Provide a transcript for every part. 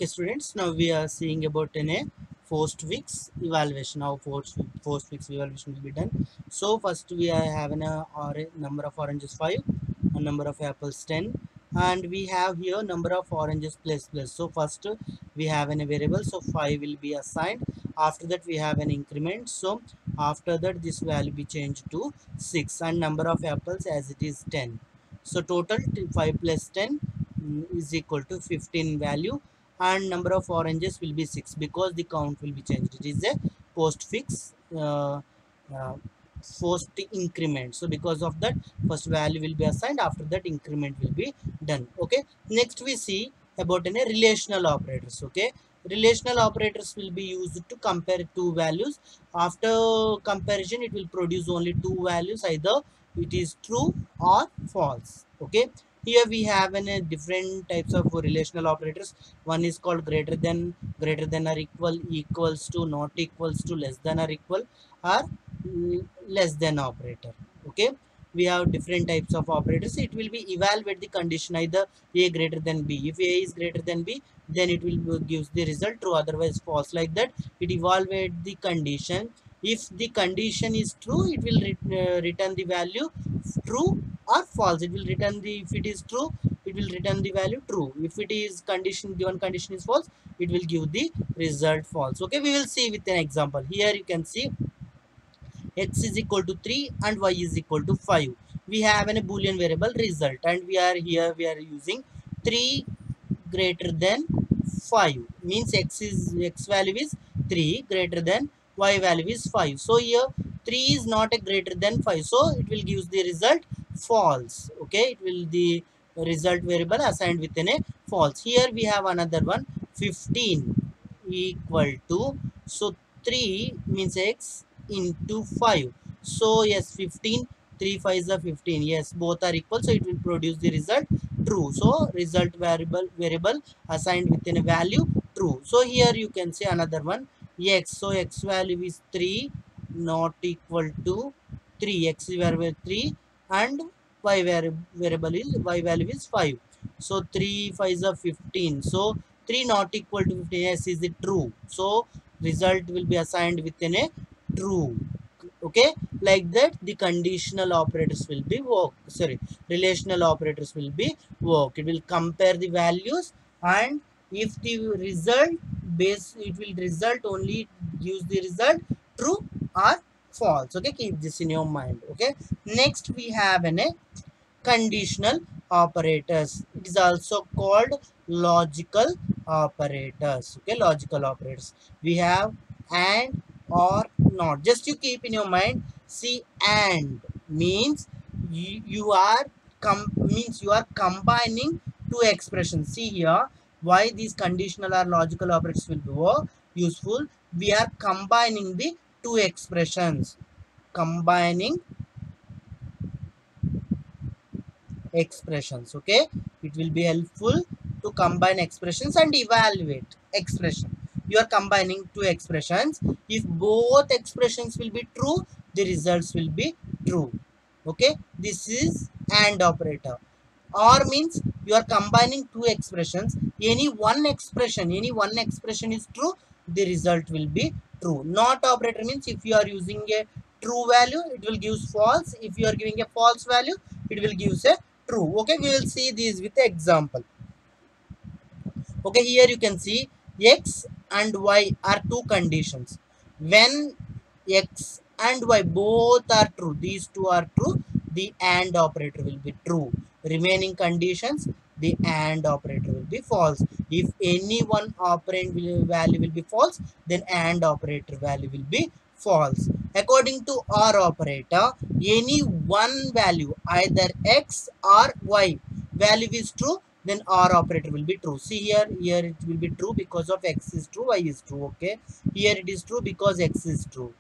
Okay, students, now we are seeing about a post-weeks evaluation. How post-weeks evaluation will be done. So first we are having a number of oranges 5, a number of apples 10, and we have here number of oranges plus. So first we have a variable, so 5 will be assigned. After that we have an increment. So after that this value be changed to 6, and number of apples as it is 10. So total 5 plus 10 is equal to 15 value, and number of oranges will be 6 because the count will be changed. It is a postfix uh, post increment. So because of that, first value will be assigned, after that increment will be done. Okay, next we see about a relational operators. Okay, relational operators will be used to compare two values. After comparison it will produce only two values, either it is true or false. Okay, here we have different types of relational operators. One is called greater than or equal, equals to, not equals to, less than or equal, or less than operator. Okay, we have different types of operators. It will be evaluate the condition, either a greater than b. If a is greater than b, then it will gives the result true, otherwise false. Like that it evaluate the condition. If the condition is true, it will return the value true or false. It will return the, if it is true, it will return the value true. If it is condition, given condition is false, it will give the result false. Okay, we will see with an example. Here you can see x is equal to 3 and y is equal to 5. We have a boolean variable result, and we are using 3 greater than 5, means x value is 3, greater than y value is 5. So here 3 is not a greater than 5, so it will give the result false. Okay, it will the result variable assigned within a false. Here we have another one, 15 equal to, so 3 means x into 5. So yes, 15, 3 5 is a 15. Yes, both are equal, so it will produce the result true. So result variable assigned within a value true. So here you can say another one, x. So x value is 3, not equal to 3. X variable 3, and variable is y value is 5. So 3 5 is a 15. So 3 not equal to 15. Yes, is it true? So result will be assigned within a true. Okay, like that the conditional operators will be work, sorry, relational operators will be work. It will compare the values, and if the result base, it will result only, gives the result true or false. Okay, keep this in your mind. Okay, next we have a conditional operators. It is also called logical operators. Okay, logical operators. We have and, or, not. Just you keep in your mind. See, and means you are means you are combining two expressions. See here, why these conditional or logical operators will be useful. We are combining the two expressions. Combining expressions. Okay, it will be helpful to combine expressions and evaluate expression. You are combining two expressions. If both expressions will be true, the results will be true. Okay, this is and operator. Or means you are combining two expressions. Any one expression is true, the result will be true. Not operator means if you are using a true value, it will give false. If you are giving a false value, it will give a true. Okay, we will see these with example. Okay, here you can see x and y are two conditions. When x and y both are true, these two are true, the and operator will be true. Remaining conditions, the and operator will be false. If any one operand value will be false, then and operator value will be false. According to or operator, any one value, either x or y value is true, then or operator will be true. See here it will be true because of x is true, y is true. Okay, here it is true because x is true.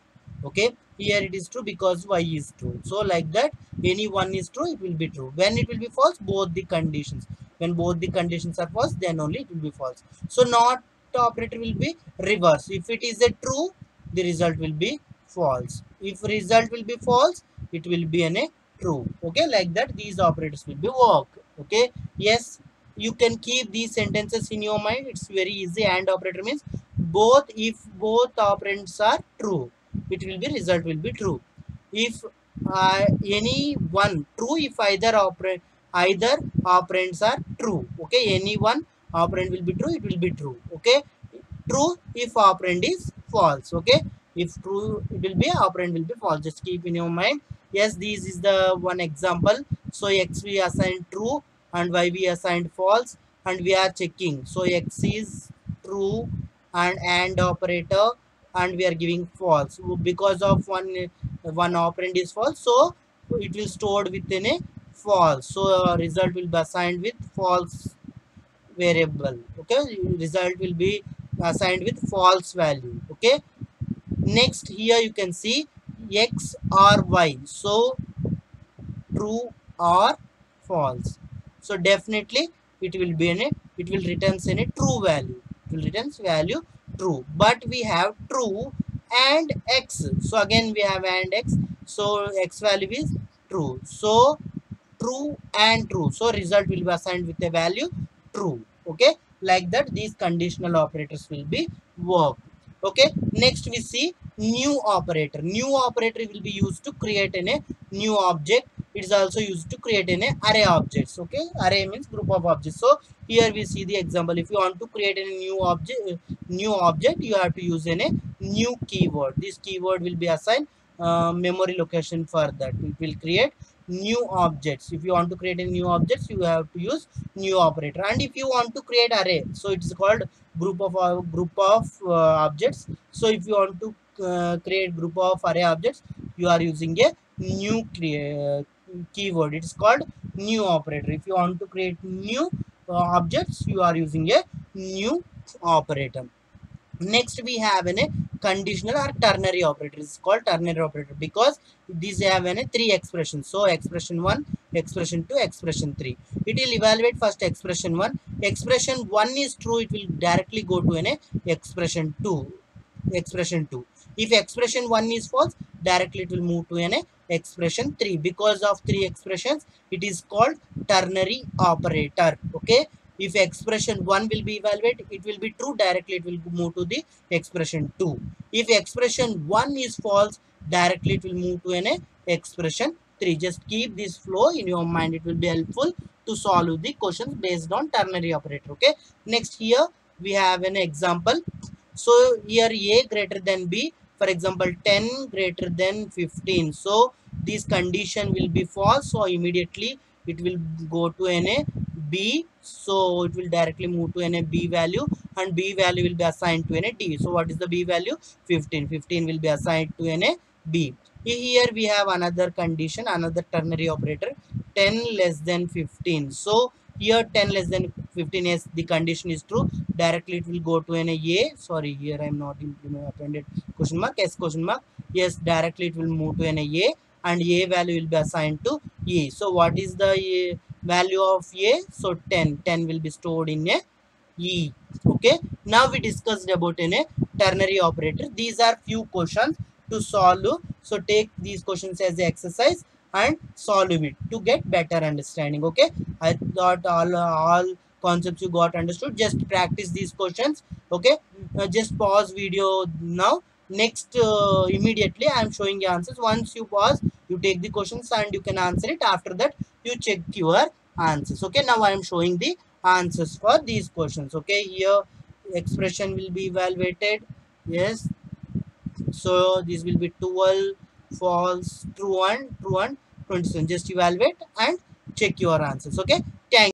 Okay, here it is true because y is true. So like that, any one is true, it will be true. When it will be false, both the conditions, when both the conditions are false, then only it will be false. So not operator will be reverse. If it is a true, the result will be false. If result will be false, it will be a true. Okay, like that these operators will be work. Okay, yes, you can keep these sentences in your mind. It's very easy. And operator means both, if both operands are true, it will be result will be true. If any one true, if either operands are true. Okay, any one operand will be true, it will be true. Okay, true if operand is false. Okay, if true, it will be operand will be false. Just keep in your mind. Yes, this is the one example. So x we assigned true and y we assigned false, and we are checking. So x is true and operator, and we are giving false because of one operand is false, so it will stored within a false. So result will be assigned with false variable. Okay, result will be assigned with false value. Okay, next here you can see x or y, so true or false. So definitely it will be in a, it will returns in a true value, it will returns value true. But we have true and x, so again we have and x, so x value is true. So true and true, so result will be assigned with a value true. Okay, like that these conditional operators will be work. Okay, next we see new operator. New operator will be used to create a new object. It is also used to create an array objects. Okay, array means group of objects. So here we see the example. If you want to create a new object, you have to use a new keyword. This keyword will be assigned memory location for that. It will create new objects. If you want to create a new objects, you have to use new operator. And if you want to create array, so it's called group of objects. So if you want to create group of array objects, you are using a new keyword. It's called new operator. If you want to create new objects, you are using a new operator. Next we have a conditional or ternary operator. It's called ternary operator because these have three expressions. So expression 1, expression 2, expression 3. It will evaluate first expression 1. Expression 1 is true, it will directly go to an expression 2. Expression 2. If expression 1 is false, directly it will move to an expression 3. Because of three expressions, it is called ternary operator. Okay, if expression 1 will be evaluated, it will be true, directly it will move to the expression 2. If expression 1 is false, directly it will move to an expression 3. Just keep this flow in your mind, it will be helpful to solve the questions based on ternary operator. Okay, next here we have an example. So here a greater than b, for example 10 greater than 15. So this condition will be false, so immediately it will go to an a b, so it will directly move to an a b value, and b value will be assigned to an a d. So what is the b value? 15. 15 will be assigned to an a b. Here we have another condition, another ternary operator, 10 less than 15. So here 10 less than 15 is the condition is true, directly it will go to an a, sorry here I am not appended question mark, s question mark, yes, directly it will move to an a, and a value will be assigned to a. So what is the value of a? So 10 will be stored in a e. Okay, now we discussed about a ternary operator. These are few questions to solve, so take these questions as an exercise and solve it to get better understanding. Okay, I thought all concepts you got understood. Just practice these questions. Okay, just pause video now. Next immediately I am showing you answers. Once you pause, you take the questions and you can answer it. After that you check your answers. Okay, now I am showing the answers for these questions. Okay, here expression will be evaluated. Yes, so this will be 12 false, true and 27. Just evaluate and check your answers. Okay,